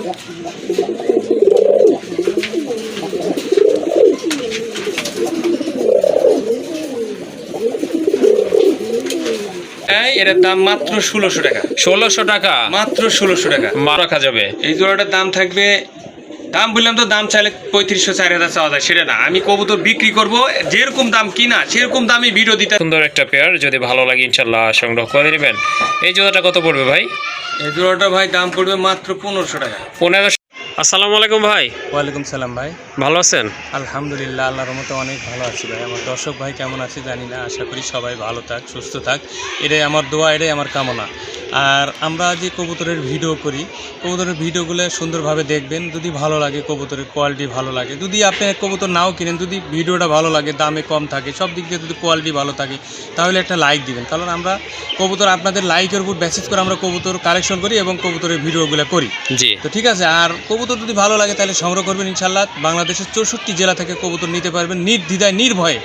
এটার দাম মাত্র 1600 টাকা। 1600 টাকা মাত্র 1600 টাকা রাখা যাবে। এই জোড়াটার দাম থাকবে, দাম বললাম তো, দাম চাইলে 3500 4000 চাওয়া যায়, সেটা না। আমি কবুতর বিক্রি করব, যেরকম দাম কিনা সেরকম দামই ভিডিও দিতে। সুন্দর একটা পেয়ার, যদি ভালো লাগে ইনশাল্লাহ সংগ্রহ করে নেবেন। এই জোড়াটা কত পড়বে ভাই? এই জোড়াটা ভাই দাম পড়বে মাত্র 1500 টাকা। 1500। আসসালামু আলাইকুম ভাই। ওয়ালাইকুম সালাম ভাই। ভালো আছেন? আলহামদুলিল্লাহ, আল্লাহর রহমতে অনেক ভালো আছি ভাই। আমার দর্শক ভাই কেমন আছে জানি না, আশা করি সবাই ভালো থাক, সুস্থ থাক, এটাই আমার দোয়া, এটাই আমার কামনা। আর আমরা যে কবুতরের ভিডিও করি, কবুতরের ভিডিওগুলো সুন্দরভাবে দেখবেন। যদি ভালো লাগে, কবুতরের কোয়ালিটি ভালো লাগে, যদি আপনি কবুতর নাও কিনেন, যদি ভিডিওটা ভালো লাগে, দামে কম থাকে, সব দিক দিয়ে যদি কোয়ালিটি ভালো থাকে, তাহলে একটা লাইক দিবেন। কারণ আমরা কবুতর আপনাদের লাইকের উপর বেসিস করে আমরা কবুতর কালেকশন করি এবং কবুতরের ভিডিওগুলো করি। জি, তো ঠিক আছে। আর কবুতর যদি ভালো লাগে তাহলে সংগ্রহ করবেন ইনশাল্লাহ। বাংলাদেশের 64 জেলা থেকে কবুতর নিতে পারবেন নির্দ্বিধায়, নির্ভয়ে।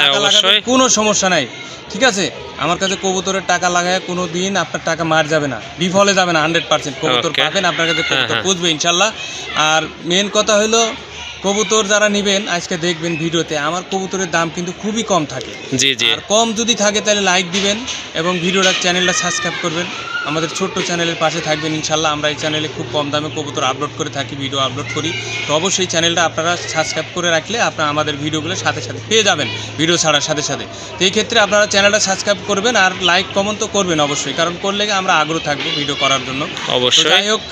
টাকা লাগাবে কোনো সমস্যা নাই, ঠিক আছে। আমার কাছে কবুতরের টাকা লাগায় কোনো দিন আপনার টাকা মার যাবে না, বিফলে যাবে না। 100% কবুতর পাবেন, আপনার কাছে কবুতর পুষবে ইনশাল্লাহ। আর মেন কথা হলো, কবুতর যারা নেবেন আজকে দেখবেন ভিডিওতে, আমার কবুতরের দাম কিন্তু খুবই কম থাকে। জি জি। আর কম যদি থাকে তাহলে লাইক দিবেন এবং ভিডিওটা চ্যানেলটা সাবস্ক্রাইব করবেন, আমাদের ছোট্ট চ্যানেলের পাশে থাকবেন ইনশাল্লাহ। আমরা এই চ্যানেলে খুব কম দামে কবুতর আপলোড করে থাকি, ভিডিও আপলোড করি। তো অবশ্যই চ্যানেলটা আপনারা সাবস্ক্রাইব করে রাখলে আপনারা আমাদের ভিডিওগুলো সাথে সাথে পেয়ে যাবেন, ভিডিও ছাড়ার সাথে সাথে। তো এই ক্ষেত্রে আপনারা চ্যানেলটা সাবস্ক্রাইব করবেন আর লাইক কমেন্ট তো করবেন অবশ্যই, কারণ করলে আমরা আগ্রহ থাকবো ভিডিও করার জন্য অবশ্যই। যাই হোক,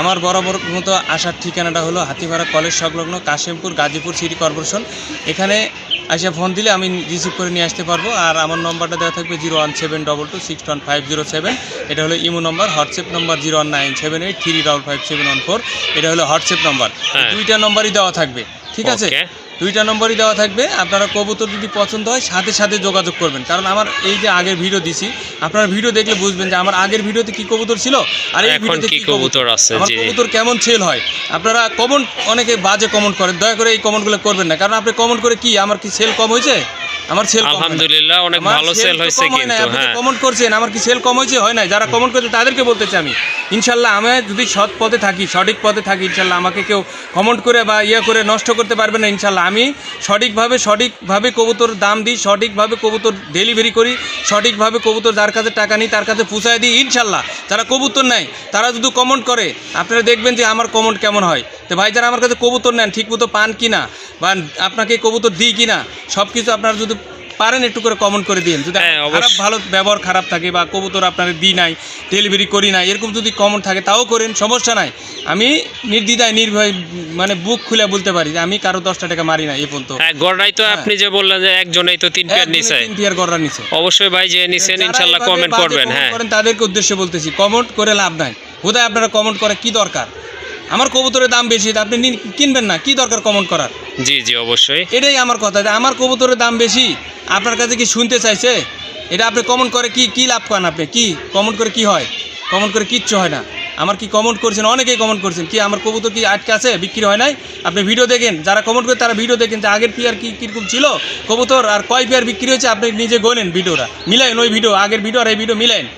আমার বরাবর মতো আসার ঠিকানাটা হলো হাতিভাড়া কলেজ সংলগ্ন কাশিমপুর, গাজীপুর সিটি কর্পোরেশন। এখানে আসে ফোন দিলে আমি রিসিভ করে নিয়ে আসতে পারবো। আর আমার নম্বরটা দেওয়া থাকবে 01722615007। এটা হলো ইমো নম্বর। হোয়াটসঅ্যাপ নম্বর 01978355714। এটা হলো হোয়াটসঅ্যাপ নম্বর। দুইটা নম্বরই দেওয়া থাকবে, ঠিক আছে। দুইটা নম্বরই দেওয়া থাকবে। আপনারা কবুতর যদি পছন্দ হয় সাথে সাথে যোগাযোগ করবেন, কারণ আমার এই যে আগের ভিডিও দিছি, আপনারা ভিডিও দেখলে বুঝবেন যে আমার আগের ভিডিওতে কি কবুতর ছিল আর এই ভিডিওতে কি কবুতর আছে, আমার কবুতর কেমন সেল হয়। আপনারা কমেন্ট, অনেকে বাজে কমেন্ট করেন, দয়া করে এই কমেন্টগুলো করবেন না। কারণ আপনি কমেন্ট করে কি আমার কি সেল কম হয়েছে? আমার সেল আলহামদুলিল্লাহ অনেক ভালো সেল হয়েছে, কিন্তু আপনি কমেন্ট করছেন আমার কি সেল কম হয়েছে? হয় না। যারা কমেন্ট করছে তাদেরকে বলতেছি আমি, ইনশাল্লাহ আমি যদি সৎ পথে থাকি, সঠিক পথে থাকি, ইনশাল্লাহ আমাকে কেউ কমেন্ট করে বা করে নষ্ট করতে পারবে না ইনশাল্লাহ। আমি সঠিকভাবে কবুতর দাম দিই, সঠিকভাবে কবুতর ডেলিভারি করি, সঠিকভাবে কবুতর যার কাছে টাকা নিই তার কাছে পৌঁছায় দিই ইনশাল্লাহ। যারা কবুতর নেয় তারা যদি কমেন্ট করে, আপনারা দেখবেন যে আমার কমেন্ট কেমন হয়। তো ভাই, যারা আমার কাছে কবুতর নেন ঠিক মতো পান কিনা বা আপনাকে কবুতর দিই কিনা, সব কিছু আপনারা যদি পারেন একটু করে কমেন্ট করে দিন। যদি খারাপ, ভালো ব্যবহার খারাপ থাকে বা কবুতর আপনারা দিই নাই, ডেলিভারি করি নাই, এরকম যদি কমেন্ট থাকে তাও করেন, সমস্যা নাই। আমি নির্দ্বিধায় নির্ভয় মানে বুক খুলে বলতে পারি যে আমি কারো 10 টাকা মারি না এ পর্যন্ত। গড়াই তো আপনি যে বললেন যে একজনেই তো 3 পেয়ার নিছে, 3 পেয়ার গড়া নিছে। অবশ্যই ভাই যে নিছেন ইনশাআল্লাহ কমেন্ট করবেন। হ্যাঁ, তাদেরকে উদ্দেশ্যে বলতেছি, কমেন্ট করে লাভ নাই। বোধহয় আপনারা কমেন্ট করে কি দরকার? আমার কবুতরের দাম বেশি, আপনি কিনবেন না, কি দরকার কমেন্ট করার? জি জি, অবশ্যই এটাই আমার কথা, যে আমার কবুতরের দাম বেশি, আপনার কাছে কি শুনতে চাইছে? এটা আপনি কমেন্ট করে কি লাভ করেন? আপনি কি কমেন্ট করে কি হয়? কমেন্ট করে কিচ্ছু হয় না। আমার কি কমেন্ট করছেন? অনেকেই কমেন্ট করছেন কি আমার কবুতর কি আটকে আছে, বিক্রি হয় নাই? আপনি ভিডিও দেখেন, যারা কমেন্ট করে তারা ভিডিও দেখেন যে আগের পেয়ার কীরকম ছিল কবুতর আর কয় পেয়ার বিক্রি হয়েছে, আপনি নিজে গোনেন ভিডিওটা, মিলাইন ওই ভিডিও, আগের ভিডিও আর এই ভিডিও মিলাইন।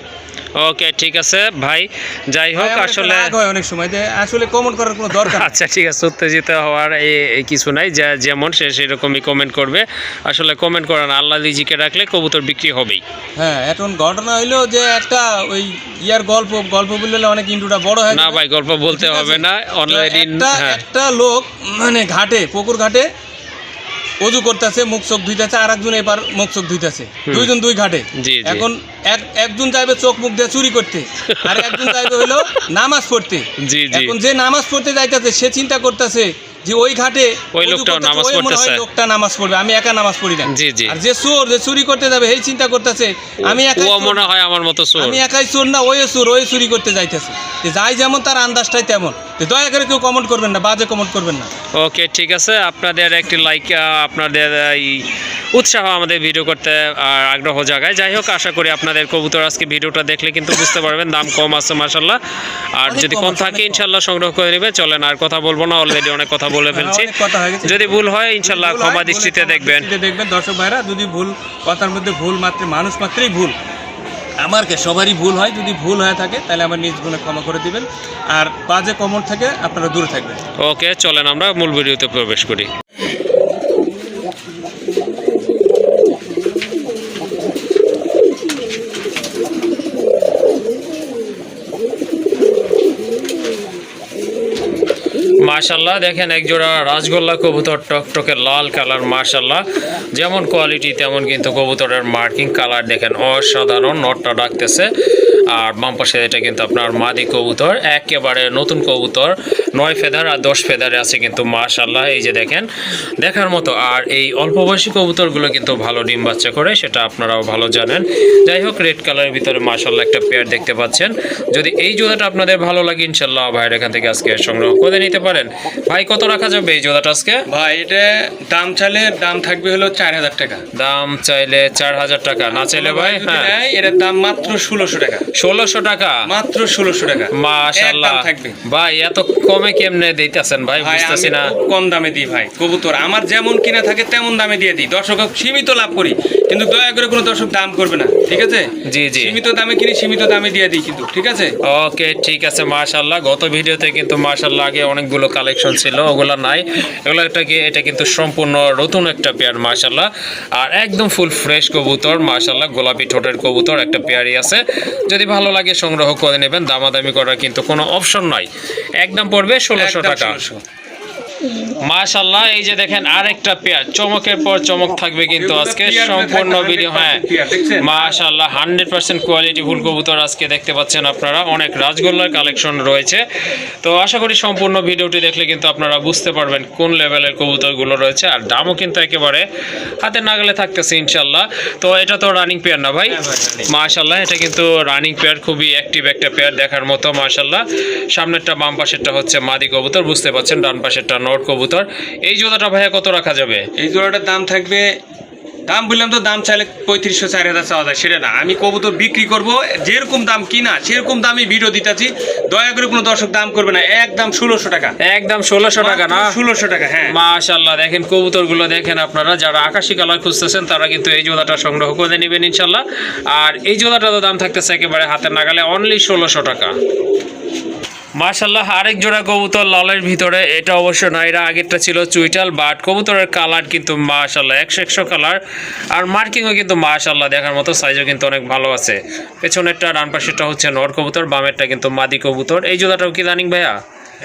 ওকে, ঠিক আছে ভাই। যাই হোক, আসলে অনেক সময় যে আসলে কমেন্ট করার কোনো দরকার। আচ্ছা ঠিক আছে, উত্তেজিত হওয়ার কিছু নাই, যেমন সে সেরকমই কমেন্ট করবে। আসলে কমেন্ট করেন, আল্লাহ রিজিকে রাখলে কবুতর বিক্রি হবেই। হ্যাঁ, এখন ঘটনা হইলো যে একটা ওই গল্প বললে অনেক ইন্টুটা বড় হয় না ভাই, গল্প বলতে হবে না। অলরেডি একটা লোক মানে পুকুর ঘাটে অজু করতেছে, মুখ চোখ ধুইতেছে, আর একজন এবার মুখ চোখ ধুইতেছে, দুইজন দুই ঘাটে। এখন একজন যাইবে চোখ মুখ দিয়ে চুরি করতে, আর একজন যাইবে হলো নামাজ পড়তে। এখন যে নামাজ পড়তে যাইতেছে সে চিন্তা করতেছে যে ওই ঘাটে ওই লোকটা নামাজ পড়বে, আমি একা নামাজ পড়ি না। আর যে চোর, যে চুরি করতে যাবে সেই চিন্তা করতেছে আমি একাই চোর না, ওই চোর, ওই চুরি করতে যাইতেছে। যাই যেমন তার আন্দাজটাই তেমন। দয়া করে কেউ কমেন্ট করবেন না, বাজে কমেন্ট করবেন না। ওকে, ঠিক আছে। আপনাদের একটি লাইক, আপনাদের এই উৎসাহ আমাদের ভিডিও করতে আগ্রহ জাগায়। যাই হোক, আশা করি আপনাদের কবুতর আজকে ভিডিওটা দেখলে কিন্তু বুঝতে পারবেন দাম কম আছে মাশাআল্লাহ। আর যদি কম থাকে ইনশাআল্লাহ সংগ্রহ করে নেবে। চলেন আর কথা বলবো না, অলরেডি অনেক কথা বলে ফেলছি। যদি ভুল হয় ইনশাআল্লাহ ক্ষমা দৃষ্টিতে দেখবেন। দর্শক ভাইরা, যদি ভুল কথার মধ্যে ভুল মাত্র, মানুষ মাত্রই ভুল, আমার সবারই ভুল হয়, যদি ভুল হয়ে থাকে তাহলে আমার নিজ গুণে ক্ষমা করে দিবেন, আর বাজে কমেন্ট থেকে আপনারা দূরে থাকবেন। ওকে, চলেন আমরা মূল ভিডিওতে প্রবেশ করি। মাশাল্লাহ দেখেন এক জোড়া রাজগোল্লা কবুতর, টকটকে লাল কালার। মাশাল্লাহ যেমন কোয়ালিটি তেমন কিন্তু কবুতরের মার্কিং কালার দেখেন অসাধারণ। নটটা ডাকতেছে, আর বাম পাশে এটা কিন্তু আপনার মাদি কবুতর, একেবারে নতুন কবুতর, 9 ফেদার আর 10 ফেদারে আছে কিন্তু। মাশাল্লাহ এই যে দেখেন দেখার মতো। আর এই অল্প বয়সী কবুতরগুলো কিন্তু ভালো ডিম বাচ্চা করে, সেটা আপনারাও ভালো জানেন। যাই হোক, রেড কালারের ভিতরে মাশাল্লাহ একটা পেয়ার দেখতে পাচ্ছেন। যদি এই জোড়াটা আপনাদের ভালো লাগে ইনশাল্লাহ ভাইয়ের এখান থেকে আজকে সংগ্রহ করে নিতে পারেন। ভাই কত রাখা যাবে এই জোড়াটা আজকে? ভাই এটা দাম চাইলে দাম থাকবে হলো 4000 টাকা। দাম চাইলে 4000 টাকা, না চাইলে ভাই হ্যাঁ এটার দাম মাত্র 1600 টাকা। 1600 টাকা, মাত্র 1600 টাকা। মাশাআল্লাহ একদম থাকবে ভাই। এত কমে কেমনে দিতেছেন ভাই, বুঝতেছি না। কম দামে দিই ভাই কবুতর, আমার যেমন কিনা থাকে তেমন দামে দিয়ে দিই। দর্শক সীমিত লাভ করি, কিন্তু দয়া করে কোনো দর্শক দাম করবে না, ঠিক আছে? জি জি, সীমিত দামে কিনি, সীমিত দামে দিয়ে দিই কিন্তু, ঠিক আছে? ওকে ঠিক আছে। মাশাআল্লাহ গত ভিডিওতে কিন্তু মাশাআল্লাহ আগে অনেকগুলো কালেকশন ছিল, ওগুলা নাই। এটা কিন্তু সম্পূর্ণ নতুন একটা পেয়ার মাশাআল্লাহ, আর একদম ফুল ফ্রেশ কবুতর মাশাআল্লাহ। গোলাপি ঠোঁটের কবুতর একটা পেয়ারই আছে, যদি ভালো লাগে সংগ্রহ করে নেবেন। দামাদামি করার কিন্তু কোনো অপশন নাই, একদম পড়বে 1600 টাকা। মাশাআল্লাহ এই যে দেখেন আরেকটা পেয়ার, চমকের পর চমক থাকবে কিন্তু আজকে সম্পূর্ণ ভিডিও। হ্যাঁ মাশাআল্লাহ 100% কোয়ালিটি ফুল কবুতর আজকে দেখতে পাচ্ছেন আপনারা। অনেক রাজগোল্লার কালেকশন রয়েছে, তো আশা করি সম্পূর্ণ ভিডিওটি দেখলে কিন্তু আপনারা বুঝতে পারবেন কোন লেভেলের কবুতরগুলো রয়েছে, আর দামও কিন্তু একেবারে হাতে নাগালে থাকতেছে ইনশাআল্লাহ। তো এটা তো রানিং পেয়ার না ভাই? মাশাআল্লাহ এটা কিন্তু রানিং পেয়ার, খুবই অ্যাক্টিভ একটা পেয়ার দেখার মতো মাশাআল্লাহ। সামনেরটা বাম পাশেরটা হচ্ছে মাদি কবুতর, বুঝতে পাচ্ছেন, ডান পাশেরটা নর কবুতর। এই জোড়াটা ভাইয়া কত রাখা যাবে? এই জোড়াটার দাম থাকবে, দাম বললাম তো, দাম চাইলে 3500 4000 চাওয়া যায়, সেটা না। আমি কবুতর বিক্রি করব, যেরকম দাম কিনা সেরকম দামই ভিডিও দিতেছি। দয়া করে কোনো দর্শক দাম করবে না, একদম 1600 টাকা। একদম 1600 টাকা না? 1600 টাকা, হ্যাঁ। মাশাআল্লাহ দেখেন কবুতরগুলো দেখেন আপনারা, যারা আকাশী কালার খুঁজতেছেন তারা কিন্তু এই জোড়াটা সংগ্রহ করে নেবেন ইনশাআল্লাহ। আর এই জোড়াটারও দাম থাকতেছে একেবারে হাতের নাগালে, অনলি 1600 টাকা। মাশাআল্লাহ আরেক জোড়া কবুতর লালের ভিতরে, এটা অবশ্য নাইরা, আগেরটা ছিল চুইটাল, বাট কবুতরের কালার কিন্তু মাশাআল্লাহ 100 কালার, আর মার্কিংও কিন্তু মাশাআল্লাহ দেখার মতো, সাইজও কিন্তু অনেক ভালো আছে। পেছনেরটা ডান পাশেরটা হচ্ছে নর কবুতর, বামেরটা কিন্তু মাদি কবুতর। এই জোড়াটাও কি রানিং ভাইয়া?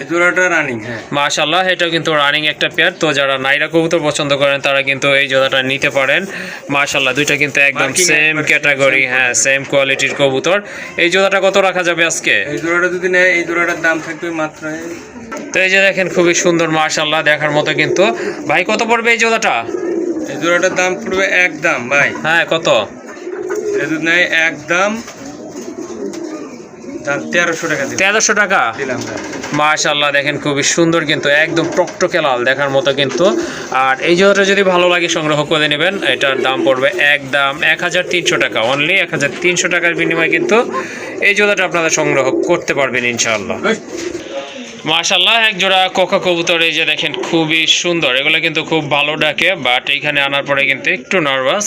এই জোড়াটা রানিং, হ্যাঁ মাশাআল্লাহ এটাও কিন্তু রানিং একটা পেয়ার। তো যারা নাইরা কবুতর পছন্দ করেন তারা কিন্তু এই জোড়াটা নিতে পারেন মাশাআল্লাহ। দুইটা কিন্তু একদম সেম ক্যাটাগরি, হ্যাঁ সেম কোয়ালিটির কবুতর। এই জোড়াটা কত রাখা যাবে আজকে? এই জোড়াটা যদি নেয় এই জোড়াটার দাম থাকবে মাত্র, তো এই যে দেখেন খুবই সুন্দর মাশাআল্লাহ দেখার মতো কিন্তু। ভাই কত পড়বে এই জোড়াটা? এই জোড়াটার দাম পড়বে একদম ভাই, হ্যাঁ কত? এই যদি নেয় একদম দাম 1300 টাকা দিলাম। 1300 টাকা দিলাম ভাই। মাশাআল্লাহ দেখেন খুবই সুন্দর কিন্তু, একদম টকটকে লাল দেখার মতো কিন্তু। আর এই জোড়াটা যদি ভালো লাগে সংগ্রহ করে নেবেন। এটার দাম পড়বে একদম 1300 টাকা, অনলি 1300 টাকার বিনিময়ে কিন্তু এই জোড়াটা আপনারা সংগ্রহ করতে পারবেন ইনশাআল্লাহ। মাশাআল্লাহ এক জোড়া কোকা কবুতর, এই যে দেখেন খুবই সুন্দর। এগুলো কিন্তু খুব ভালো ডাকে, বাট এইখানে আনার পরে কিন্তু একটু নার্ভাস।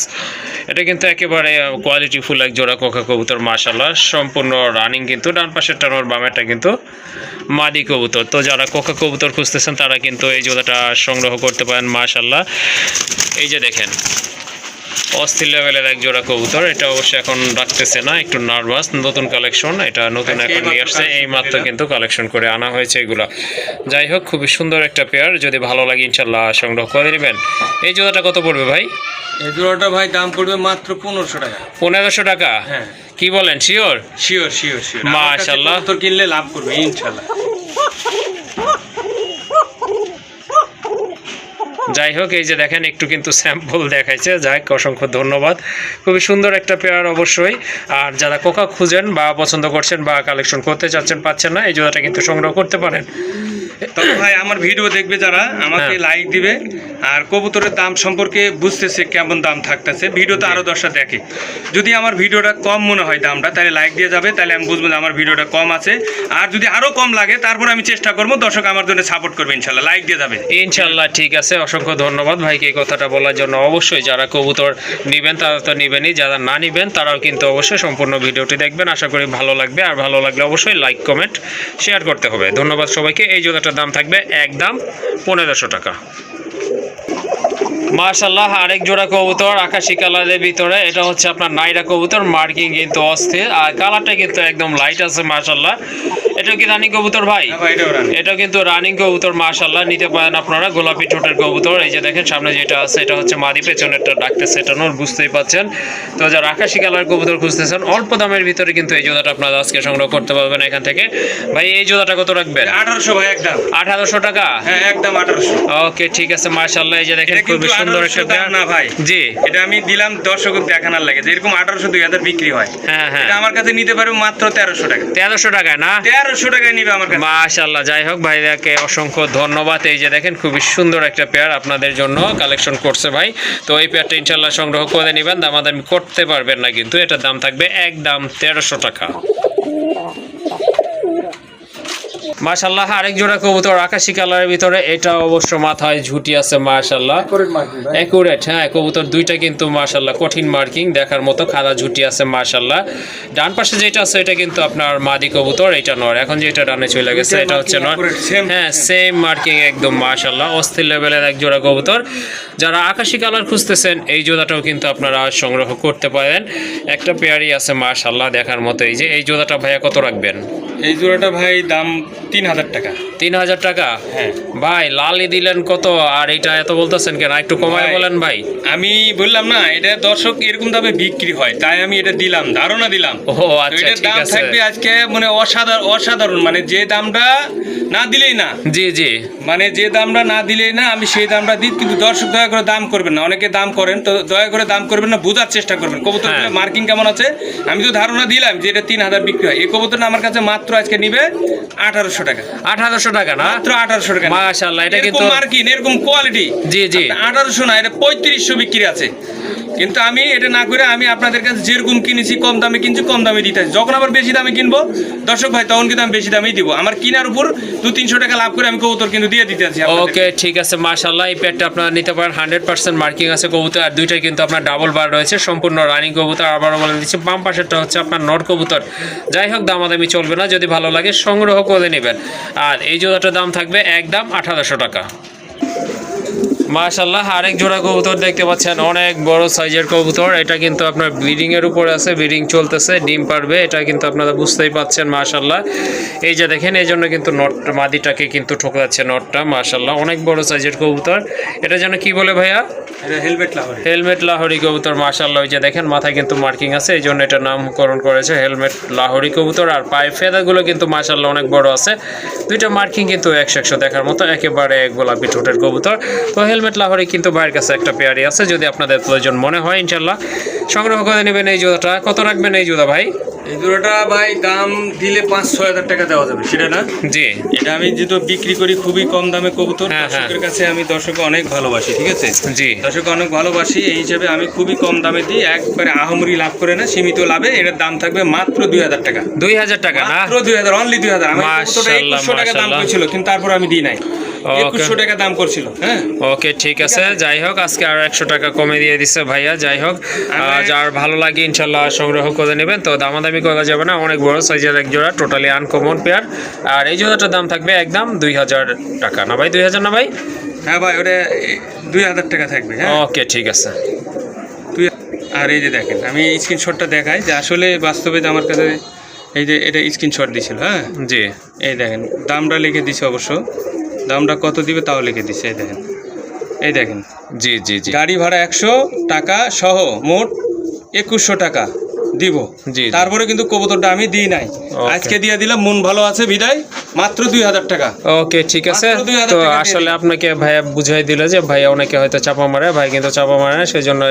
এটা কিন্তু একেবারে কোয়ালিটি ফুল এক জোড়া কোকা কবুতর মাশাআল্লাহ, সম্পূর্ণ রানিং কিন্তু। ডান পাশের টানোর বামেরটা কিন্তু মাদি কবুতর। তো যারা কোকা কবুতর খুঁজতেছেন তারা কিন্তু এই জোড়াটা সংগ্রহ করতে পারেন মাশাআল্লাহ। এই যে দেখেন অস্থির লেভেলের এক জোড়া কবুতর। এটা অবশ্যই এখন ডাকতেছে না, একটু নার্ভাস। নতুন কালেকশন, এটা নতুন এখন নিয়ে আসছে, এই মাত্র কিন্তু কালেকশন করে আনা হয়েছে এগুলো। যাই হোক খুবই সুন্দর একটা পেয়ার, যদি ভালো লাগে ইনশাল্লাহ সংগ্রহ করে নেবেন। এই জোড়াটা কত পড়বে ভাই? এই জোড়াটা ভাই দাম পড়বে মাত্র 1500 টাকা। 1500 টাকা? হ্যাঁ। কি বলেন, শিওর? Sure sure sure. মাশাআল্লাহ তোর কিনলে লাভ করবে ইনশাআল্লাহ। যাই হোক এই যে দেখেন একটু কিন্তু স্যাম্পল দেখাইছে, যাই অসংখ্য ধন্যবাদ। খুবই সুন্দর একটা পেয়ার অবশ্যই। আর যারা কোকা খুঁজেন বা পছন্দ করছেন বা কালেকশন করতে চাচ্ছেন পাচ্ছেন না, এই জোড়াটা কিন্তু সংগ্রহ করতে পারেন। তবে ভাই আমার ভিডিও দেখবে যারা আমাকে হ্যাঁ। লাইক দিবে আর কবুতরের দাম সম্পর্কে বুঝতেছে কেমন দাম থাকতেছে ভিডিওতে আরো 10টা দেখে যদি আমার ভিডিওটা কম মনে হয় দামটা তাহলে লাইক দিয়ে যাবে তাহলে আমি বুঝবো যে আমার ভিডিওটা কম আছে আর যদি আরো কম লাগে তারপর আমি চেষ্টা করবো দর্শক আমার জন্য সাপোর্ট করবে ইনশাল্লাহ লাইক দিয়ে যাবে ইনশাল্লাহ ঠিক আছে, অসংখ্য ধন্যবাদ ভাইকে এই কথাটা বলার জন্য। অবশ্যই যারা কবুতর নেবেন তারা তো নেবেনই, যারা না নেবেন তারাও কিন্তু অবশ্যই সম্পূর্ণ ভিডিওটি দেখবেন, আশা করি ভালো লাগবে। আর ভালো লাগলে অবশ্যই লাইক কমেন্ট শেয়ার করতে হবে। ধন্যবাদ সবাইকে। এই জোড়াটার দাম থাকবে একদম 1500 টাকা। মাশাআল্লাহ, আরেক জোড়া কবুতর আকাশি কালারের ভিতরে, এটা হচ্ছে আপনার নাইরা কবুতর, মার্কিং কিন্তু অস্থির আর কালারটা কিন্তু একদম লাইট আছে মাশাআল্লাহ। এটা কি রানিং কবুতর ভাই? এটা কিন্তু রানিং কবুতর মাশাআল্লাহ, নিতে পারেন আপনারা। গোলাপি ঠোঁটের কবুতর, এই যে দেখেন সামনে যেটা আছে এটা হচ্ছে মাদি, পেছনেরটা ডাকতে সেটানোর, বুঝতেই পাচ্ছেন। তো যারা আকাশি কালার কবুতর খুঁজতেছেন অল্প দামের ভিতরে কিন্তু এই জোড়াটা আপনারা আজকে সংগ্রহ করতে পারবেন এখান থেকে। ভাই এই জোড়াটা কত রাখবেন? 1800 ভাই একদম 1800 টাকা। হ্যাঁ একদম 1800। ওকে ঠিক আছে মাশাআল্লাহ। এই যে দেখেন খুব সুন্দর একটা পেয়ার না ভাই, জি এটা আমি দিলাম দর্শক দেখানোর লাগে, যেরকম 1800 2000 বিক্রি হয় হ্যাঁ হ্যাঁ, এটা আমার কাছে নিতে পারবে মাত্র 1300 টাকা। 1300 টাকায় না? 1300 টাকায় নিবে আমার কাছে। মাশাআল্লাহ, যাই হোক ভাইয়াকে অসংখ্য ধন্যবাদ। এই যে দেখেন খুবই সুন্দর একটা পেয়ার আপনাদের জন্য কালেকশন করছে ভাই। তো এই পেয়ারটা ইনশাআল্লাহ সংগ্রহ করে নেবেন, দামাদামি করতে পারবেন না কিন্তু। এটার দাম থাকবে একদম 1300 টাকা। মাশাআল্লাহ, আরেক জোড়া কবুতর আকাশি কালারের ভিতরে, এটা অবশ্য মাথায় ঝুটি আছে মাশাআল্লাহ, একুরেট। হ্যাঁ কবুতর দুইটা কিন্তু মাশাআল্লাহ কঠিন মার্কিং, দেখার মতো খাড়া ঝুটি আছে মাশাআল্লাহ। ডান পাশে যেটা আছে এটা কিন্তু আপনার মাদি কবুতর, এটা নর। এখন যেটা ডানে চলে গেছে এটা হচ্ছে নর। হ্যাঁ সেম মার্কিং একদম মাশাআল্লাহ, অস্থির লেভেলের এক জোড়া কবুতর। যারা আকাশি কালার খুঁজতেছেন এই জোড়াটাও কিন্তু আপনারা সংগ্রহ করতে পারেন। একটা পেয়ারই আছে মাশাআল্লাহ দেখার মতো। এই যে এই জোড়াটা ভাইয়া কত রাখবেন? এই জোড়াটা ভাই দাম 3000 টাকা। 3000 টাকা? হ্যাঁ ভাই লালি দিলেন কত আর এটা এত বলতেছেন কেন? একটু কমায় ভাই, বলেন ভাই। আমি বললাম না এটা দর্শক এরকম দামে বিক্রি হয় তাই আমি এটা দিলাম, ধারণা দিলাম। ও আচ্ছা এটার ঠিক দাম আছে। থাকবে আজকে মানে অসাধারণ, মানে যে দামটা না দিলেই না, জি জি মানে যে দামটা না দিলেই না আমি সেই দামটা দিই। কিন্তু দর্শক দয়া করে দাম করবেন না, অনেকে দাম করেন তো দয়া করে দাম করবেন না, বোঝার চেষ্টা করবেন কবুতর হ্যাঁ। মার্কিং কেমন আছে। আমি তো ধারণা দিলাম যে এটা 3000 বিক্রি হয়, এই কবুতরটা আমার কাছে মাত্র আজকে নিবে 1800 টাকা। 1800 টাকা না? মাত্র 1800 টাকা। মাশাআল্লাহ, এটা কিন্তু মার্কিং এরকম কোয়ালিটি। জি জি 1800 না, এটা 3500 বিক্রি আছে। কিন্তু আমি এটা না করে আমি আপনাদের কাছে যেরকম কিনেছি কম দামে কিনছি, কম দামে দিতে আছি। যখন আবার বেশি দামে কিনবো দর্শক ভাই তখন কিন্তু আমি বেশি দামেই দিব। আমার কেনার উপর 200-300 টাকা লাভ করে আমি কবুতর কিন্তু দিয়ে দিতে আছি আপনাদের। ওকে ঠিক আছে মাশাআল্লাহ, এই পেয়ারটা আপনারা নিতে পারেন। 100% মার্কিং আছে কবুতর, আর দুইটাই কিন্তু আপনার ডাবল বার রয়েছে, সম্পূর্ণ রানিং কবুতর। আবারও বলে দিচ্ছি বাম পাশেরটা হচ্ছে আপনার নর কবুতর। যাই হোক দামাদামি চলবে না, যদি ভালো লাগে সংগ্রহ করে নেবেন। আর এই জোড়াটার দাম থাকবে একদম 1800 টাকা। মাশাআল্লাহ, আরেক জোড়া কবুতর দেখতে পাচ্ছেন, অনেক বড় সাইজের কবুতর। এটা কিন্তু আপনার ব্রিডিং এর উপরে আছে, ব্রিডিং চলতেছে, ডিম পারবে। এটা কিন্তু আপনারা বুঝতেই পাচ্ছেন মাশাআল্লাহ। এই যে দেখেন এই জন্য কিন্তু নট মাদিটাকে কিন্তু ঠোকাচ্ছে নটটা মাশাআল্লাহ, অনেক বড় সাইজের কবুতর। এটা যেন কি বলে ভাইয়া? এটা হেলমেট লাহোরি। হেলমেট লাহোরি কবুতর মাশাআল্লাহ। ওই যে দেখেন মাথায় কিন্তু মার্কিং আছে, এই জন্য এটা নামকরণ করেছে হেলমেট লাহোরি কবুতর। আর পায়ের ফেদারগুলো কিন্তু মাশাআল্লাহ অনেক বড় আছে, দুইটা মার্কিং কিন্তু 100 দেখার মতো, একেবারে গোলাপি ঠোঁটের কবুতর। তো হেলমেট লাহোরি কিন্তু ভাইয়ের কাছে একটা পেয়ারই আছে, যদি আপনাদের প্রয়োজন মনে হয় ইনশাআল্লাহ সংগ্রহ করে নেবেন। এই জোড়াটা কত রাখবেন এই জোড়া ভাই? এই জোড়াটা ভাই দাম দিলে 5-6 হাজার টাকা দেওয়া যাবে, সেটা না? জি এটা আমি যেহেতু বিক্রি করি খুবই কম দামে কবুতর, হ্যাঁ, হ্যাঁ। দর্শকের কাছে আমি দর্শককে অনেক ভালোবাসি, ঠিক আছে? জি দর্শক অনেক ভালোবাসি, এই হিসাবে আমি খুবই কম দামে দিই, একবারে আহামরি লাভ করে না, সীমিত লাভে। এটার দাম থাকবে মাত্র 2000 টাকা। 2000 টাকা না? মাত্র 2000, অনলি 2000। আমার কবুতরটা মাশাআল্লাহ, 2100 টাকা দাম মাশাআল্লাহ। করছিল, কিন্তু তারপর আমি দিই নাই। 2100 টাকা দাম করছিল। হ্যাঁ ওকে ঠিক আছে, যাই হোক আজকে আর 100 টাকা কমে দিয়ে দিচ্ছে ভাইয়া। যাই হোক যার ভালো লাগে ইনশাল্লাহ সংগ্রহ করে নেবেন। তো দামাদামি করা যাবে না, অনেক বড় সাইজের এক জোড়া, টোটালি আনকমন পেয়ার। আর এই জোড়াটার দাম থাকবে একদম 2000 টাকা না ভাই? 2000 না ভাই? হ্যাঁ ভাই, ওটা 2000 টাকা থাকবে। হ্যাঁ ওকে ঠিক আছে। আর এই যে দেখেন আমি স্ক্রিনশটটা দেখাই যে আসলে বাস্তবে যে আমার কাছে এই যে এটা স্ক্রিনশট দিছিল। হ্যাঁ জি এই দেখেন দামটা লিখে দিছে, অবশ্য দামটা কত দিবে তাও লিখে দিছে। এই দেখেন, এই দেখেন জি জি জি গাড়ি ভাড়া 100 টাকা সহ মোট 2100 টাকা দিব। জি তারপরে কিন্তু কবুতরটা আমি দিই নাই, আজকে দিয়ে দিলাম, মন ভালো আছে বিদায়, মাত্র 2000 টাকা। ওকে ঠিক আছে। মাত্র 2000 তো টাকা দিয়ে আসলে দিন। আপনাকে ভাইয়া বুঝাই দিল যে ভাইয়া অনেকে হয়তো চাপা মারে, ভাই কিন্তু চাপা মারে না, সেই জন্য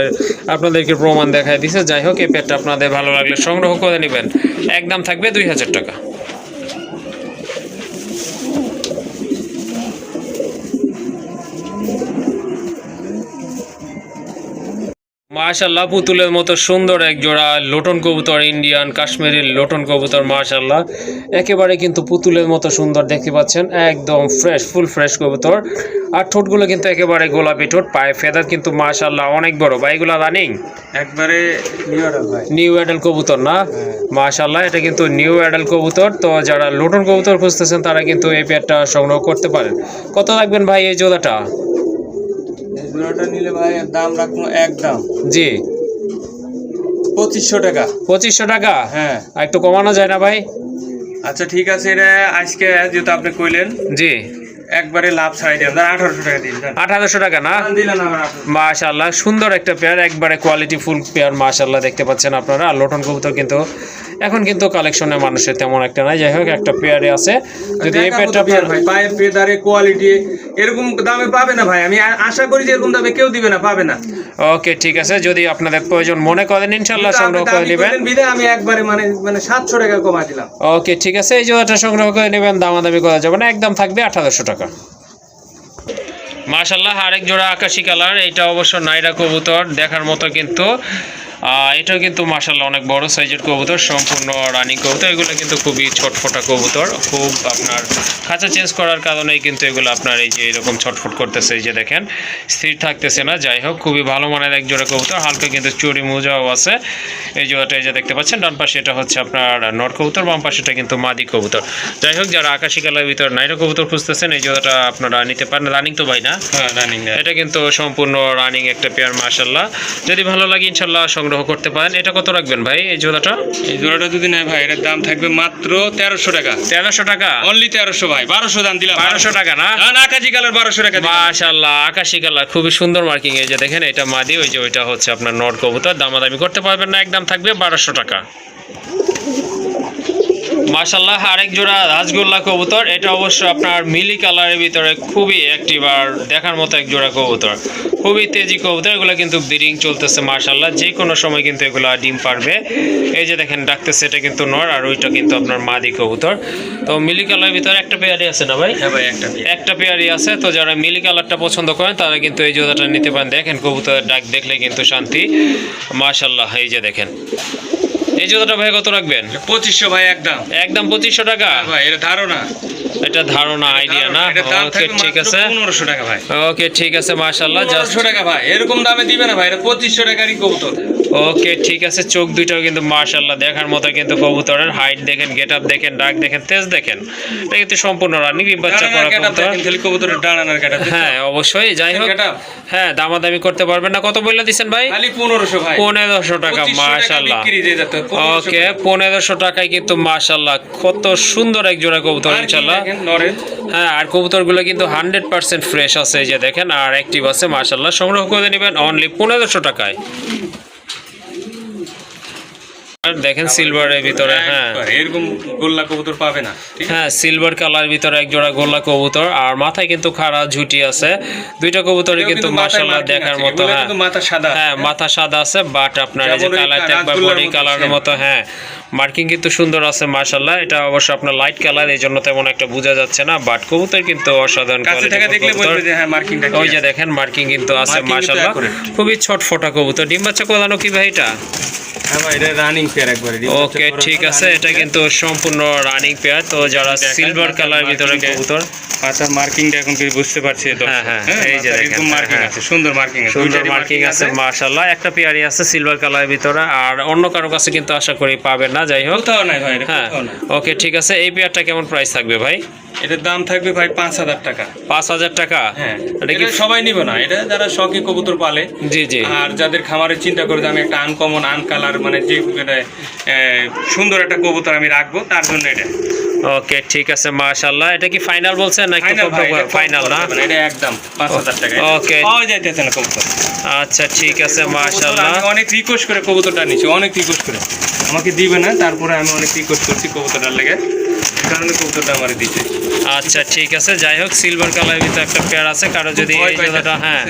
আপনাদেরকে প্রমাণ দেখাই দিছে। যাই হোক এই পেটটা আপনাদের ভালো লাগলে সংগ্রহ করে নেবেন, একদম থাকবে 2000 টাকা। মাশাআল্লাহ পুতুলের মতো সুন্দর এক জোড়া লোটন কবুতর, ইন্ডিয়ান কাশ্মীরি লোটন কবুতর মাশাআল্লাহ একেবারে কিন্তু পুতুলের মতো সুন্দর দেখতে পাচ্ছেন, একদম ফ্রেশ ফুল ফ্রেশ কবুতর। আর ঠোঁটগুলো কিন্তু একেবারে গোলাপি ঠোঁট, পায়ে ফেদার কিন্তু মাশাআল্লাহ অনেক বড়। ভাই এগুলো রানিং একবারে নিউ অ্যাডাল্ট ভাই। নিউ অ্যাডাল কবুতর না? মাশাআল্লাহ এটা কিন্তু নিউ অ্যাডাল কবুতর। তো যারা লোটন কবুতর খুঁজতেছেন তারা কিন্তু এই পেয়ারটা সংগ্রহ করতে পারেন। কত রাখবেন ভাই এই জোড়াটা? এই জোড়াটা নিলে ভাই দাম রাখবো একদম জি 2500 টাকা। 2500 টাকা? হ্যাঁ আর একটু কমানো যায় না ভাই? আচ্ছা ঠিক আছে, এটা আজকে যেহেতু আপনি কইলেন জি একবারে লাভ ছাড়াই দেন, 1800 টাকা দিন। 1800 টাকা না? দিলেন আমার মাশাআল্লাহ সুন্দর একটা পেয়ার, একবারে কোয়ালিটি ফুল পেয়ার মাশাআল্লাহ দেখতে পাচ্ছেন আপনারা। আর লোটন কবুতর কিন্তু এখন কিন্তু কালেকশনে মানুষের তেমন একটা নাই, যাই হোক একটা পেয়ারে আছে। যদি এই পেয়ারটা ভাই পায়ের ফেদারে কোয়ালিটি এরকম দামে পাবে না ভাই, আমি আশা করি যে এরকম দামে কেউ দিবে না, পাবে না। ওকে ঠিক আছে, যদি আপনাদের প্রয়োজন মনে করেন ইনশাআল্লাহ সংগ্রহ করে নেবেন। আমি একবারে মানে 700 টাকা কমাই দিলাম। ওকে ঠিক আছে, এই জোড়াটা সংগ্রহ করে নেবেন, দামাদামি করা যাবে না, একদম থাকবে 1800 টাকা। মাশাআল্লাহ আরেক জোড়া আকাশি কালার, এটা অবশ্য নাইরা কবুতর দেখার মতো কিন্তু এটাও কিন্তু মাশাআল্লাহ অনেক বড় সাইজের কবুতর, সম্পূর্ণ রানিং কবুতর। এগুলো কিন্তু খুবই ছটফটা কবুতর, খুব আপনার খাঁচা চেঞ্জ করার কারণেই কিন্তু এগুলো আপনার এই যে এরকম ছটফট করতেছে, এই যে দেখেন স্থির থাকতেছে না। যাই হোক খুবই ভালো মানের এক জোড়া কবুতর, হালকা কিন্তু চুরি মোজাও আছে। এই জোড়াটা এই যে দেখতে পাচ্ছেন, ডান পাশে এটা হচ্ছে আপনার নর কবুতর, বাম পাশেটা কিন্তু মাদি কবুতর। যাই হোক যারা আকাশি কালারের ভিতর নাইরা কবুতর খুঁজতেছেন এই জোড়াটা আপনারা নিতে পারেন। রানিং তো ভাই না? হ্যাঁ রানিং। এটা কিন্তু সম্পূর্ণ রানিং একটা পেয়ার মাশাআল্লাহ, যদি ভালো লাগে ইনশাআল্লাহ সংগ্রহ করতে পারেন। এটা কত রাখবেন ভাই এই জোড়াটা? এই জোড়াটা যদি নেয় ভাই এর দাম থাকবে মাত্র 1300 টাকা। 1300 টাকা? অনলি 1300 ভাই, 1200 দাম দিলাম। 1200 টাকা না? না আকাশি কালার 1200 টাকা দিলাম। মাশাআল্লাহ আকাশি কালার খুবই সুন্দর মার্কিং, এই যে দেখেন এটা মাদি, ওই যে ওইটা হচ্ছে আপনার নর কবুতর। দামাদামি করতে পারবেন না, একদম থাকবে 1200 টাকা। মাশাআল্লাহ আরেক জোড়া রাজগোল্লা কবুতর, এটা অবশ্য আপনার মিলি কালারের ভিতরে খুবই অ্যাক্টিভ আর দেখার মতো এক জোড়া কবুতর, খুবই তেজি কবুতর। এগুলো কিন্তু ব্রিডিং চলতেছে মাশাআল্লাহ, যে কোনো সময় কিন্তু এগুলো ডিম পারবে। এই যে দেখেন ডাকতেছে, এটা কিন্তু নর আর ওইটা কিন্তু আপনার মাদি কবুতর। তো মিলি কালারের ভিতরে একটা পেয়ারই আছে না ভাই? হ্যাঁ ভাই একটা পেয়ারই আছে। তো যারা মিলি কালারটা পছন্দ করেন তারা কিন্তু এই জোড়াটা নিতে পারেন। দেখেন কবুতরের ডাক দেখলে কিন্তু শান্তি মাশাআল্লাহ। এই যে দেখেন এই জোড়াটা ভাই কত রাখবেন? 2500 ভাই একদম। একদম 2500 টাকা? ভাই এটা ধারণা, এটা ধারণা আইডিয়া না? ওকে ঠিক আছে, 1500 টাকা ভাই। ওকে ঠিক আছে মাশাআল্লাহ। 1500 টাকা ভাই, এরকম দামে দিবে না ভাই, এটা 2500 টাকারই কবুতর। ওকে ঠিক আছে, চোখ দুইটাও কিন্তু মাশাআল্লাহ দেখার মতো কিন্তু কবুতরের। হাইট দেখেন, গেটআপ দেখেন, ডাক দেখেন, তেজ দেখেন, এটা কিন্তু সম্পূর্ণ রানিং বাচ্চা করা কবুতর। কবুতরের ডানার গেটআপ। হ্যাঁ অবশ্যই, যাই হোক হ্যাঁ দামাদামি করতে পারবেন না। কত বললে দিচ্ছেন ভাই? খালি 1500 ভাই। 1500 টাকা মাশাআল্লাহ। ওকে 1500 টাকায় কিন্তু মাশাআল্লাহ কত সুন্দর এক জোড়া কবুতর ইনশাআল্লাহ। হ্যাঁ আর কবুতরগুলো কিন্তু 100% ফ্রেশ আছে, এই যে দেখেন, আর অ্যাক্টিভ আছে মাশাআল্লাহ। সংগ্রহ করে নেবেন অনলি 1500 টাকায়। আর দেখেন সিলভারের ভিতরে, হ্যাঁ এরকম গোল্লা কবুতর পাবে না। হ্যাঁ সিলভার কালার ভিতরে এক জোড়া গোল্লা কবুতর, আর মাথায় কিন্তু খাড়া ঝুটি আছে। দুইটা কবুতরই কিন্তু মাশাআল্লাহ দেখার মতো। হ্যাঁ মাথা সাদা, হ্যাঁ মাথা সাদা আছে, বাট আপনার এই যে কালারটা একবার বডি কালারের মতো। হ্যাঁ মার্কিং কিন্তু সুন্দর আছে মাশাআল্লাহ। এটা অবশ্য আপনার লাইট কালার, এই জন্য তেমন একটা বোঝা যাচ্ছে না, বাট কবুতর কিন্তু অসাধারণ কোয়ালিটি। ওই যে দেখেন মার্কিং কিন্তু আছে মাশাআল্লাহ, খুবই ছটফটা কবুতর। ডিম বাচ্চা কোলানো কি ভাই এটা? হ্যাঁ ভাই এটা রানিং পেয়ার একবারে। ওকে ঠিক আছে, এটা কিন্তু সম্পূর্ণ রানিং পেয়ার। তো যারা সিলভার কালার ভিতরে কবুতর, মাথার মার্কিংটা এখন কি বুঝতে পারছি তো? হ্যাঁ হ্যাঁ এই যে দেখেন মার্কিং আছে, সুন্দর মার্কিং আছে, সুন্দর মার্কিং আছে মাশাআল্লাহ। একটা পেয়ারই আছে সিলভার কালারের ভিতরে, আর অন্য কারো কাছে কিন্তু আশা করি পাবেন না। যাই হোক কোথাও নাই ভাই, হ্যাঁ ওকে ঠিক আছে। এই পেয়ারটা কেমন প্রাইস থাকবে ভাই? এটার দাম থাকবে ভাই 5000 টাকা। 5000 টাকা? হ্যাঁ এটা কি সবাই নিবে না, এটা যারা শখে কবুতর পালে। জি জি। আর যাদের খামারের চিন্তা করে যে আমি একটা আনকমন আনকালার মানে যে সুন্দর একটা কবুতর আমি রাখবো, তার জন্য এটা। ওকে ঠিক আছে মাশাআল্লাহ। এটা কি ফাইনাল বলছেন নাকি? ফাইনাল না, এটা একদম 5000 টাকা। ওকে পাওয়া যাইতেছে না কবুতর। আচ্ছা ঠিক আছে মাশাআল্লাহ। আমি অনেক রিকোয়েস্ট করে কবুতরটা নিছি, অনেক রিকোয়েস্ট করে, আমাকে দিবে না, তারপরে আমি অনেক রিকোয়েস্ট করছি কবুতরটার লেগে, এই কারণে কবুতরটা আমারে দিতে। আচ্ছা ঠিক আছে, যাই হোক সিলভার কালারের ভিতরে একটা পেয়ার আছে। কারো যদি এই জোড়াটা, হ্যাঁ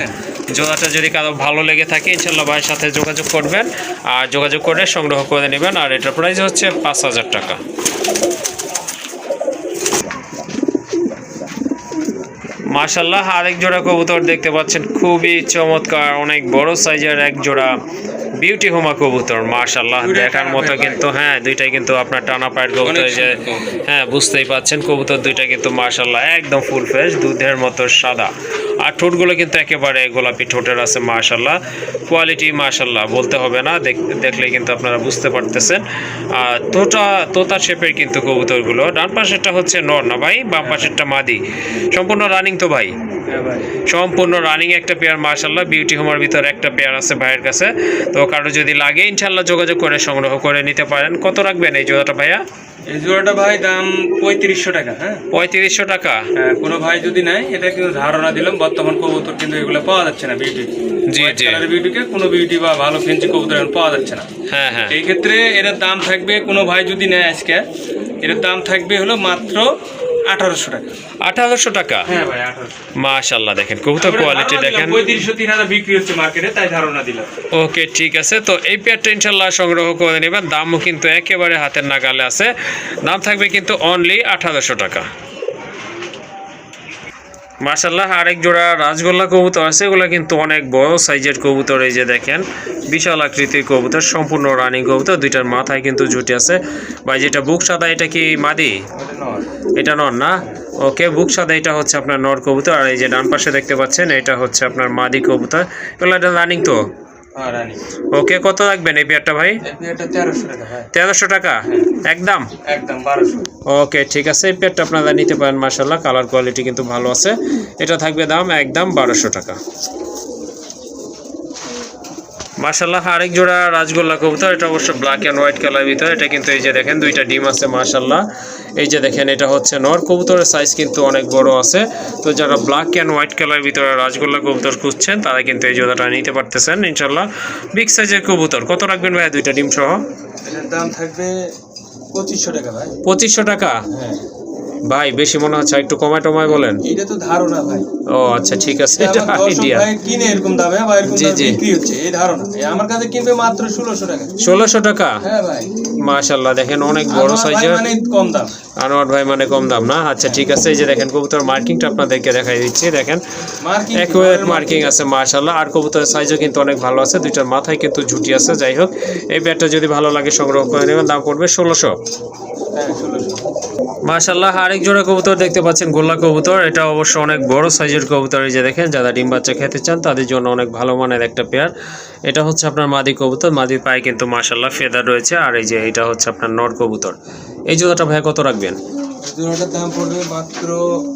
জোড়াটা যদি কারো ভালো লেগে থাকে ইনশাআল্লাহ ভাইয়ের সাথে যোগাযোগ করবেন, আর যোগাযোগ করে সংগ্রহ করে নেবেন। আর এটার প্রাইস হচ্ছে 5000 টাকা। মাশাআল্লাহ আরেক জোড়া কবুতর দেখতে পাচ্ছেন, খুবই চমৎকার, অনেক বড় সাইজের এক জোড়া বিউটি হোমা কবুতর মাশাআল্লাহ দুইটাই দেখার টানা মতো পায়ের কিন্তু হ্যাঁ দুইটাই কিন্তু আপনার টানা পায়ের কবুতর এই যে সুন্দর কবুতর। হ্যাঁ বুঝতেই পাচ্ছেন কবুতর দুইটা কিন্তু মাশাআল্লাহ একদম ফুল ফ্রেশ দুধের মতো সাদা আর ঠোঁটগুলো কিন্তু একেবারে গোলাপি ঠোঁটের আছে মাশাআল্লাহ কোয়ালিটি মাশাআল্লাহ বলতে হবে না দেখলে কিন্তু আপনারা বুঝতে পারতেছেন আর তোতা শেপের কিন্তু কবুতরগুলো ডান পাশেরটা হচ্ছে নর না ভাই বাম পাশেরটা মাদি সম্পূর্ণ রানিং তো ভাই হ্যাঁ ভাই সম্পূর্ণ রানিং একটা পেয়ার মাশাআল্লাহ বিউটি হোমার ভিতর একটা পেয়ার আছে ভাইয়ের কাছে তো কারো যদি লাগে ইনশাআল্লাহ যোগাযোগ করে সংগ্রহ করে নিতে পারেন কত রাখবেন এই জোড়াটা ভাইয়া এই জোড়াটা ভাই দাম 3500 টাকা। হ্যাঁ 3500 টাকা হ্যাঁ, কোনো ভাই যদি নেয় এটা কিন্তু ধারণা দিলাম বর্তমান কবুতর কিন্তু এগুলো পাওয়া যাচ্ছে না বিউটি জি, জি। বিউটিকে কোনো বিউটি বা ভালো ফেন্সি কবুতর এখন পাওয়া যাচ্ছে না। হ্যাঁ হ্যাঁ এই ক্ষেত্রে এর দাম থাকবে কোনো ভাই যদি নেয় আজকে এর দাম থাকবে হলো মাত্র 1800 টাকা। 1800 টাকা হ্যাঁ ভাই 1800। মাশাআল্লাহ দেখেন কবুতর কোয়ালিটি দেখেন 3500-3000 বিক্রি হচ্ছে মার্কেটে তাই ধারণা দিলাম। ওকে ঠিক আছে তো এই পেয়ারটা ইনশাআল্লাহ সংগ্রহ করে নেবেন দামও কিন্তু একেবারে হাতের নাগালে আছে দাম থাকবে কিন্তু অনলি 1800 টাকা মাশাআল্লাহ আরেক জোড়া রাজগোল্লা কবুতর আছে এগুলো কিন্তু অনেক বড় সাইজের কবুতর এই যে দেখেন বিশাল আকৃতির কবুতর সম্পূর্ণ রানিং কবুতর দুইটার মাথায় কিন্তু জুটি আছে ভাই যেটা বুক সাদা এটা কি মাদি এটা নর না ওকে বুক সাদা এটা হচ্ছে আপনার নর কবুতর আর এই যে ডান পাশে দেখতে পাচ্ছেন এটা হচ্ছে আপনার মাদি কবুতর এগুলো এটা রানিং তো হ্যাঁ রানি। ওকে কত রাখবেন এই পেয়ারটা ভাই এটা 1300 টাকা ভাই। 1300 টাকা একদম একদম 1200। ওকে ঠিক আছে এই পেয়ারটা আপনারা নিতে পারেন মাশাআল্লাহ কালার কোয়ালিটি কিন্তু ভালো আছে এটা থাকবে দাম একদম 1200 টাকা মাশাআল্লাহ আরেক জোড়া রাজগোল্লা কবুতর এটা অবশ্য ব্ল্যাক এন্ড হোয়াইট কালার ভিতর এটা কিন্তু এই যে দেখেন দুইটা ডিম আছে মাশাআল্লাহ এই যে দেখেন এটা হচ্ছে নর কবুতরের সাইজ কিন্তু অনেক বড় আছে তো যারা ব্ল্যাক এন্ড হোয়াইট কালার ভিতরে রাজগোল্লা কবুতর খুঁজছেন তারা কিন্তু এই জোড়াটা নিতে পারতেছেন ইনশাআল্লাহ বিগ সাইজের কবুতর কত রাখবেন ভাই দুইটা ডিম সহ এটার দাম থাকবে 2500 টাকা ভাই। 2500 টাকা হ্যাঁ ভাই বেশি মনে হচ্ছে একটু কমায় বলেন এটা তো ধারণা ভাই। ও আচ্ছা ঠিক আছে এটা আমার দর্শক আইডিয়া ভাই কিনে এরকম দামে বা এরকম জি, দামে জি। বিক্রি হচ্ছে এই ধারণা আমার কাছে কিনবে মাত্র 1600 টাকা। 1600 টাকা হ্যাঁ ভাই মাশাআল্লাহ দেখেন অনেক বড় আমার ভাই সাইজের মানে কম দাম। আনোয়ার ভাই মানে কম দাম না আচ্ছা ঠিক আছে এই যে দেখেন কবুতর মার্কিংটা আপনাদেরকে দেখাই দিচ্ছি দেখেন মার্কিং একুরেট মার্কিং আছে মাশাআল্লাহ আর কবুতরের সাইজও কিন্তু অনেক ভালো আছে দুইটার মাথায় কিন্তু ঝুটি আছে যাই হোক এই ব্যাটটা যদি ভালো লাগে সংগ্রহ করে নেবেন দাম পড়বে 1600 হ্যাঁ 1600। মাশাআল্লাহ আরেক জোড়া কবুতর দেখতে পাচ্ছেন গোল্লা কবুতর এটা অবশ্য অনেক বড় সাইজের কবুতর এই যে দেখেন যারা ডিম বাচ্চা খেতে চান তাদের জন্য অনেক ভালো মানের একটা পেয়ার এটা হচ্ছে আপনার মাদি কবুতর মাদির পায়ে কিন্তু মাশাআল্লাহ ফেদার রয়েছে আর এই যে এটা হচ্ছে আপনার নর কবুতর এই জোড়াটা ভাই কত রাখবেন জোড়াটার দাম পড়বে মাত্র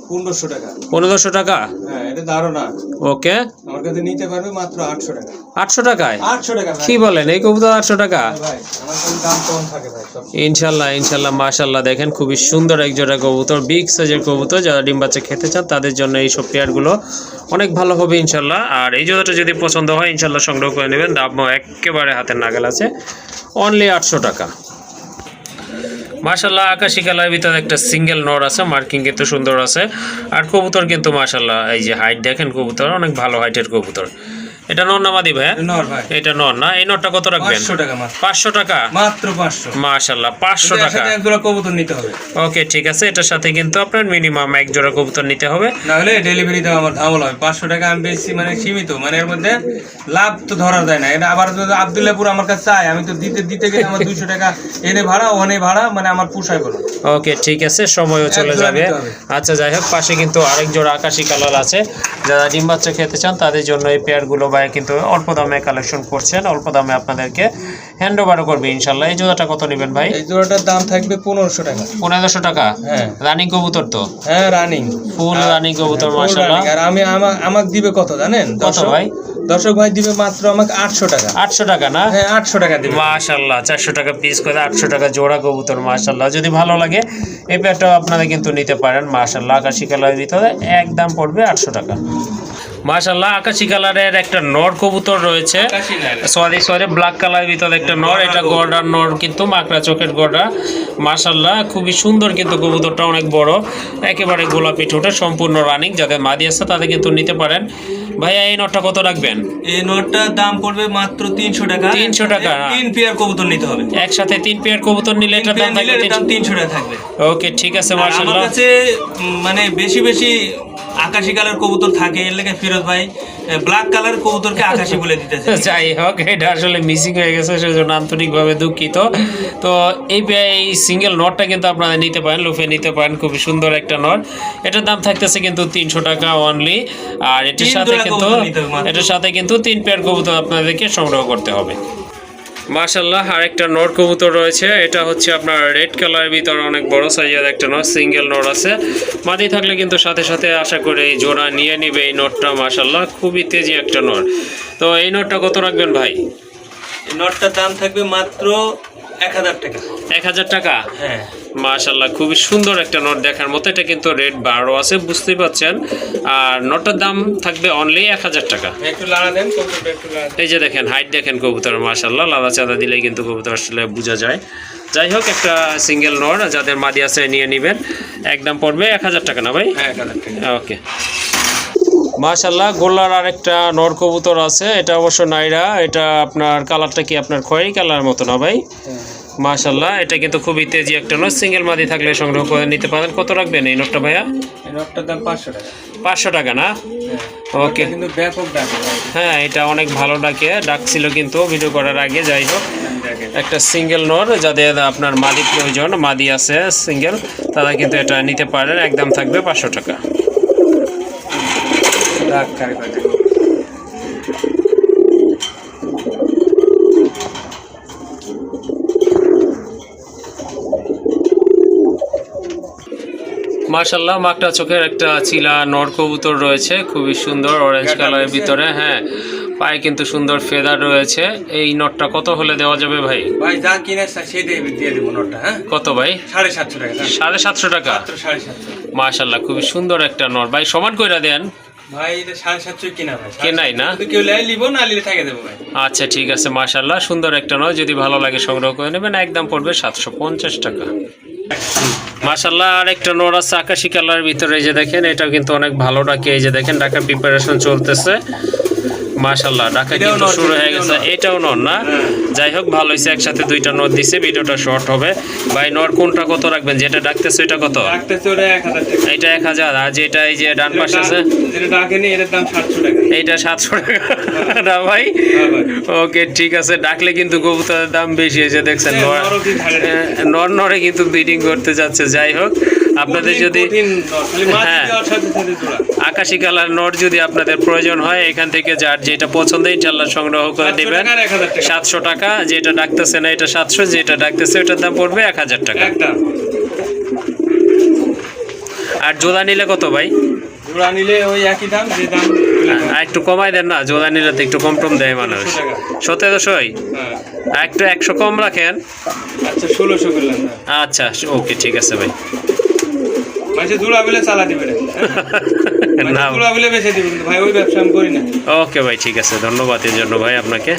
1500 টাকা। 1500 টাকা হ্যাঁ এটা ধারণা ওকে আমার কাছে নিতে পারবে মাত্র 800 টাকা। 800 টাকায় 800 টাকা ভাই। কি বলেন এই কবুতর 800 টাকা ভাই আমার কাছে দাম কম থাকে ভাই সব। ইনশাল্লাহ মাশাআল্লাহ দেখেন খুবই সুন্দর এক জোড়া কবুতর বিগ সাইজের কবুতর যারা ডিম বাচ্চা খেতে চান তাদের জন্য এই সব পেয়ারগুলো অনেক ভালো হবে ইনশাল্লাহ আর এই জোড়াটা যদি পছন্দ হয় ইনশাল্লাহ সংগ্রহ করে নেবেন দাম একেবারে হাতের নাগাল আছে অনলি 800 টাকা মাশাআল্লাহ আকাশী কালার ভিতরে একটা সিঙ্গেল নর আছে মার্কিং কিন্তু সুন্দর আছে আর কবুতর কিন্তু মাশাআল্লাহ এই যে হাইট দেখেন কবুতর অনেক ভালো হাইটের কবুতর এটা নর না মাদি ভাই নর ভাই এটা নর না এই নরটা কত রাখবেন 500 টাকা মাত্র। 500 টাকা মাত্র 500। মাশাআল্লাহ 500 টাকা একসাথে এক জোড়া কবুতর নিতে হবে। ওকে ঠিক আছে এটার সাথে কিন্তু আপনার মিনিমাম এক জোড়া কবুতর নিতে হবে না হলে ডেলিভারি দেওয়া আমার ঝামেলা হবে। 500 টাকা আমি বেশি মানে সীমিত মানে এর মধ্যে লাভ তো ধরা যায় না। এটা আবার যদি আব্দুল্লাহপুর আমার কাছে চাই আমি তো দিতে গেলে আমার 200 টাকা এনে ভাড়া ওনে ভাড়া মানে আমার পোষায় বলো। ওকে ঠিক আছে সময়ও চলে এক জোড়া যাবে নিতে হবে। আচ্ছা যাই হোক পাশে কিন্তু আরেক জোড়া আকাশী কালার আছে যারা ডিম বাচ্চা খেতে চান তাদের জন্য এই পেয়ারগুলো ভাই কিন্তু অল্প দামে কালেকশন করছেন অল্প দামে আপনাদেরকে হ্যান্ড ওভারও করবে ইনশাল্লাহ এই জোড়াটা কত নেবেন ভাই এই জোড়াটার দাম থাকবে 1500 টাকা। 1500 টাকা হ্যাঁ রানিং কবুতর তো হ্যাঁ রানিং ফুল রানিং কবুতর মাশাআল্লাহ আর আমি আমাকে দিবে কত জানেন কত ভাই দর্শক ভাই দিবে মাত্র আমাকে 800 টাকা। 800 টাকা না হ্যাঁ 800 টাকা দিবে মাশাআল্লাহ 400 টাকা পিস করে 800 টাকা জোড়া কবুতর মাশাআল্লাহ যদি ভালো লাগে এই পেয়ারটাও আপনারা কিন্তু নিতে পারেন মাশাআল্লাহ আকাশী কালারের ভিতরে একদম পড়বে 800 টাকা মাশাআল্লাহ আকাশী কালারের একটা নর কবুতর রয়েছে সরি ব্ল্যাক কালারের ভিতরে একটা নর এটা গর্ডার নর কিন্তু মাকড়া চোখের গর্ডা মাশাআল্লাহ খুবই সুন্দর কিন্তু কবুতরটা অনেক বড় একেবারে গোলাপি ঠোঁটে সম্পূর্ণ রানিং যাদের মাদি আছে তাদের কিন্তু নিতে পারেন ভাইয়া এই নটটা কত রাখবেন এই নোটটার দাম পড়বে মাত্র 300 টাকা। 300 টাকা। 3 পেয়ার কবুতর নিতে হবে। একসাথে 3 পেয়ার কবুতর নিলে এটার দাম থাকবে 300 টাকা থাকবে। ওকে ঠিক আছে আর আমার মাশাআল্লাহ কাছে মানে বেশি আকাশি কালার কবুতর থাকে, এর লেগে ফিরোজ ভাই ব্ল্যাক কালার কবুতরকে আকাশি বলে দিতেছে। যাই হোক, এটা আসলে মিসিং হয়ে গেছে, সেজন্য আন্তরিকভাবে দুঃখিত। তো এই সিঙ্গেল নটটা কিন্তু আপনারা নিতে পারেন, লুফে নিতে পারেন, খুবই সুন্দর একটা নট। এটার দাম থাকতেছে কিন্তু 300 টাকা অনলি। আর এটার সাথে কিন্তু 3 পেয়ার কবুতর আপনাদেরকে সংগ্রহ করতে হবে। মাশাআল্লাহ, আরেকটা নর কবুতর রয়েছে। এটা হচ্ছে আপনার রেড কালারের ভিতরে অনেক বড় সাইজের একটা নর, সিঙ্গেল নর আছে। মাদি থাকলে কিন্তু সাথে সাথে আশা করে এই জোড়া নিয়ে নিবে এই নরটা। মাশাআল্লাহ, খুবই তেজি একটা নর। তো এই নরটা কত রাখবেন ভাই? এই নটটার দাম থাকবে মাত্র 1000 টাকা। 1000 টাকা? হ্যাঁ। মাশাআল্লাহ, খুবই সুন্দর একটা নট দেখার মতো। এটা কিন্তু রেড বারো আছে, বুঝতেই পাচ্ছেন। আর নটটার দাম থাকবে অনলি 1000 টাকা। একটু লাড়া দেন কবুতরটা, একটু লাড়া দেন। এই যে দেখেন, হাইট দেখেন কবুতর, মাশাআল্লাহ, লালা চাঁদা দিলে কিন্তু কবুতর আসলে বোঝা যায়। যাই হোক, একটা সিঙ্গেল নর যাদের মাদি আছে নিয়ে নেবেন। একদম পড়বে 1000 টাকা না ভাই? হ্যাঁ, 1000 টাকা। ওকে। মাশাআল্লাহ, গোল্লার আরেকটা নর কবুতর আছে। এটা অবশ্য নাইরা। এটা আপনার কালারটা কি আপনার খয়েরি কালার মতো না ভাই? মাশাআল্লাহ, এটা কিন্তু খুবই তেজি একটা নর। সিঙ্গেল মাদি থাকলে সংগ্রহ করে নিতে পারেন। কত রাখবেন এই নটটা ভাইয়া? এই নটটার দাম 500 টাকা। 500 টাকা না? ওকে। কিন্তু ব্যাপক দাম। হ্যাঁ, এটা অনেক ভালো ডাকছিল কিন্তু ভিডিও করার আগে। যাই হোক, একটা সিঙ্গেল নর যাদের আপনার মাদি প্রয়োজন, মাদি আছে সিঙ্গেল, তারা কিন্তু এটা নিতে পারেন। একদম থাকবে 500 টাকা। মাশাআল্লাহ, মাকটা চোখের একটা চিলা নর কবুতর রয়েছে, খুবই সুন্দর অরেঞ্জ কালারের ভিতরে। হ্যাঁ, পায়ে কিন্তু সুন্দর ফেদার রয়েছে। এই নটটা কত হলে দেওয়া যাবে ভাই? ভাই যা কিনে সেই দিয়ে দেবো নটটা। হ্যাঁ, কত ভাই? 750 টাকা। 750 টাকা? 750। মাশাআল্লাহ, খুবই সুন্দর একটা নর। ভাই সমান কইরা দেন ভাই। এটা 750 কিনা ভাই, কেনাই না? কেউ লিব না, নিলে থাকে দেবো ভাই। আচ্ছা, ঠিক আছে। মাশাআল্লাহ, সুন্দর একটা নর, যদি ভালো লাগে সংগ্রহ করে নেবেন। একদম পড়বে 750 টাকা। মাশাআল্লাহ, আর একটা নর আছে আকাশি কালারের ভিতরে। এই যে দেখেন, এটাও কিন্তু অনেক ভালো ডাকে। এই যে দেখেন, ডাকার প্রিপারেশন চলতেছে। মাশাআল্লাহ, ডাকা কিন্তু শুরু হয়ে গেছে। এটাও নর না? যাই হোক, ভালো হয়েছে, একসাথে দুইটা নর দিছে, ভিডিওটা শর্ট হবে। ভাই নর কোনটা কত রাখবেন? যেটা ডাকতেছে এটা কত? ডাকতেছে ওটা 1000 টাকা। এটা 1000। আর যেটা এই যে ডান পাশে আছে যেটা ডাকেনি, এটার দাম 700 টাকা। এইটা 700 টাকা না ভাই? ওকে, ঠিক আছে। ডাকলে কিন্তু কবুতরের দাম বেশি হয়েছে, দেখছেন। নরে কিন্তু ব্রিডিং করতে যাচ্ছে। যাই হোক, আপনাদের যদি হ্যাঁ আকাশি কালার নর যদি আপনাদের প্রয়োজন হয়, এখান থেকে যার যেটা পছন্দ ইনশাআল্লাহ সংগ্রহ করে দিবেন। 700 টাকা। যেটা ডাকতেছে না এটা 700, যেটা ডাকতেছে ওটার দাম পড়বে 1000 টাকা। আর জোড়া নিলে কত ভাই? জোড়া নিলে ওই একই দাম, যে দাম। একটু কমাই দেন না, জোড়া নিলে তো একটু কম টম দেয় মানুষ। 1700? একটু 100 কম রাখেন। আচ্ছা, 1600 করলাম। আচ্ছা, ওকে, ঠিক আছে ভাই। মাঝে জোড়া বলে চালা দিবেন না, জোড়া বলে বেঁচে দিবেন ভাই, ওই ব্যবসা আমি করি না। ওকে ভাই, ঠিক আছে। ধন্যবাদ এর জন্য ভাই আপনাকে।